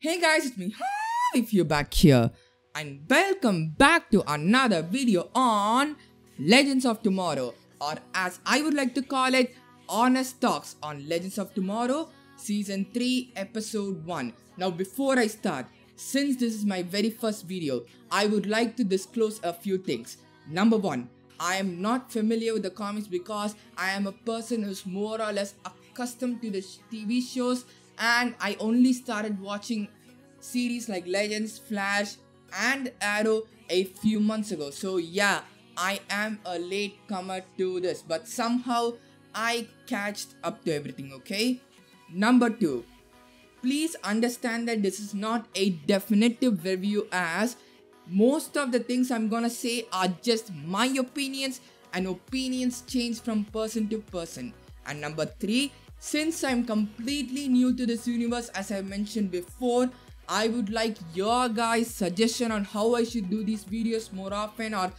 Hey guys, it's me Harifiew back here and welcome back to another video on Legends of Tomorrow, or as I would like to call it, Honest Talks on Legends of Tomorrow Season 3 Episode 1. Now before I start, since this is my very first video, I would like to disclose a few things. Number 1, I am not familiar with the comics because I am a person who's more or less accustomed to the TV shows, and I only started watching series like Legends, Flash and Arrow a few months ago. So yeah, I am a late comer to this, but somehow I catched up to everything, okay? Number 2, please understand that this is not a definitive review, as most of the things I'm gonna say are just my opinions, and opinions change from person to person. And number 3, since I'm completely new to this universe, as I mentioned before, I would like your guys' suggestion on how I should do these videos more often, or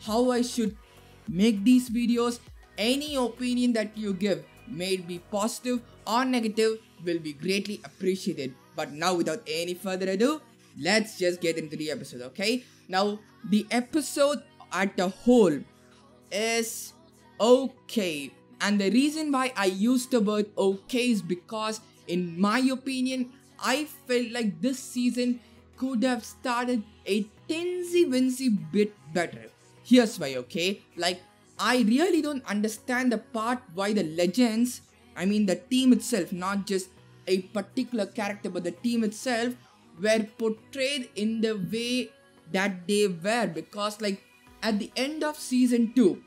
how I should make these videos. Any opinion that you give, may it be positive or negative, will be greatly appreciated. But now without any further ado, let's just get into the episode, okay? Now, the episode at a whole is okay. And the reason why I use the word okay is because, in my opinion, I felt like this season could have started a teensy-wincy bit better. Here's why, okay? Like, I really don't understand the part why the Legends, I mean the team itself, not just a particular character but the team itself, were portrayed in the way that they were. Because like, at the end of season 2,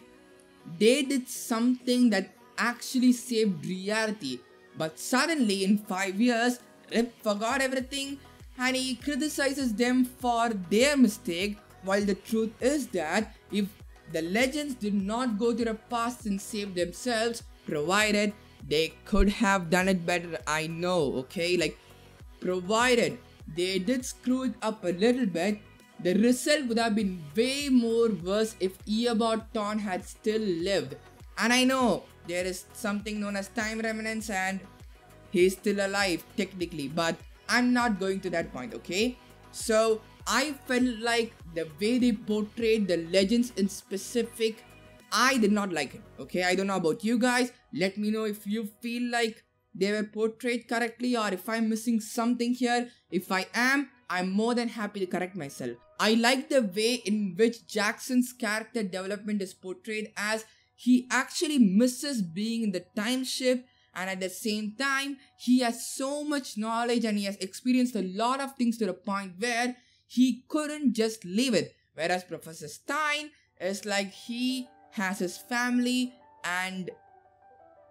they did something that actually saved reality, but suddenly in 5 years, Rip forgot everything and he criticizes them for their mistake, while the truth is that if the Legends did not go to the past and save themselves, provided they could have done it better, I know, okay? Like, provided they did screw it up a little bit, the result would have been way more worse if Eobard Thawne had still lived. And I know there is something known as time remnants and he's still alive technically, but I'm not going to that point, okay? So I felt like the way they portrayed the Legends in specific, I did not like it, okay? I don't know about you guys. Let me know if you feel like they were portrayed correctly, or if I'm missing something here. If I am, I'm more than happy to correct myself. I like the way in which Jackson's character development is portrayed, as he actually misses being in the time ship, and at the same time he has so much knowledge and he has experienced a lot of things to the point where he couldn't just leave it. Whereas Professor Stein is like, he has his family, and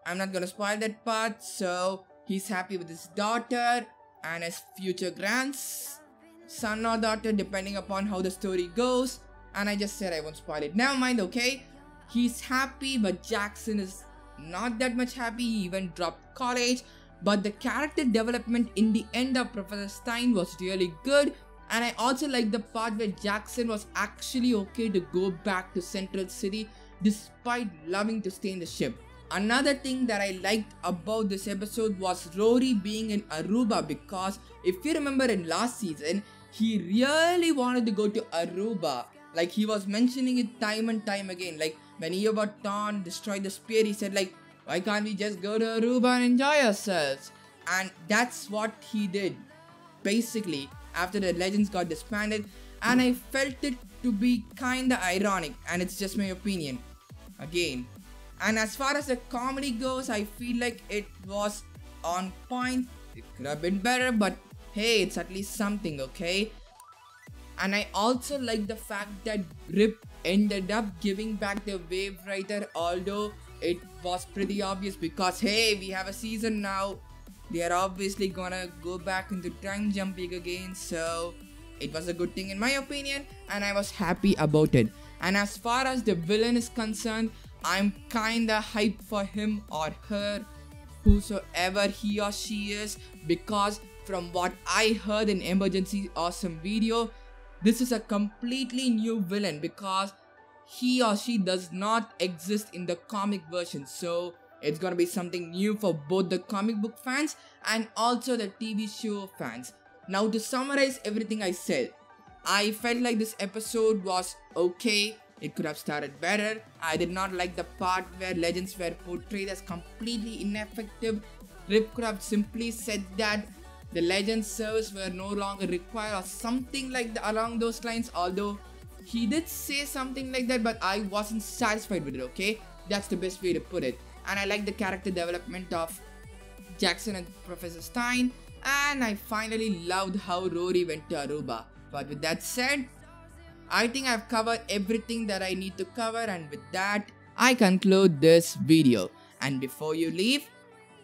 I'm not gonna spoil that part, so he's happy with his daughter and his future grandson or daughter, depending upon how the story goes. And I just said I won't spoil it. Never mind, okay? He's happy, but Jackson is not that much happy. He even dropped college. But the character development in the end of Professor Stein was really good. And I also like the part where Jackson was actually okay to go back to Central City despite loving to stay in the ship. Another thing that I liked about this episode was Rory being in Aruba, because if you remember in last season, he really wanted to go to Aruba. Like, he was mentioning it time and time again. Like, when Eobard Thawne destroyed the spear, he said like, why can't we just go to Aruba and enjoy ourselves? And that's what he did, basically, after the Legends got disbanded. And I felt it to be kinda ironic, and it's just my opinion, again. And as far as the comedy goes, I feel like it was on point. It could have been better, but hey, it's at least something, okay? And I also like the fact that Rip ended up giving back the Wave Rider, although it was pretty obvious because hey, we have a season now. They are obviously gonna go back into time jumping again, so it was a good thing in my opinion, and I was happy about it. And as far as the villain is concerned, I'm kinda hyped for him or her, whosoever he or she is, because from what I heard in Emergency Awesome video, this is a completely new villain because he or she does not exist in the comic version. So it's gonna be something new for both the comic book fans and also the TV show fans. Now to summarize everything I said, I felt like this episode was okay. It could have started better. I did not like the part where legends were portrayed as completely ineffective. Rip could have simply said that the legend servers were no longer required or something like that along those lines, although he did say something like that, but I wasn't satisfied with it, okay? That's the best way to put it. And I like the character development of Jackson and Professor Stein, and I finally loved how Rory went to Aruba. But with that said, I think I've covered everything that I need to cover, and with that, I conclude this video. And before you leave,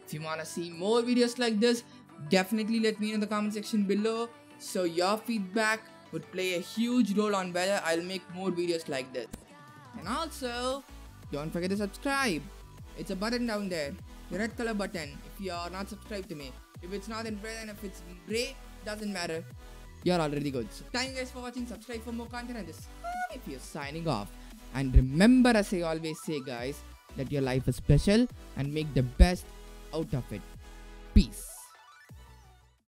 if you wanna see more videos like this, definitely let me know in the comment section below. So your feedback would play a huge role on whether I'll make more videos like this. And also, don't forget to subscribe. It's a button down there, the red color button, if you are not subscribed to me. If it's not in red and if it's in gray, doesn't matter. You're already good. So thank you guys for watching. Subscribe for more content, and this Harifiew signing off. And remember, as I always say guys, that your life is special and make the best out of it. Peace.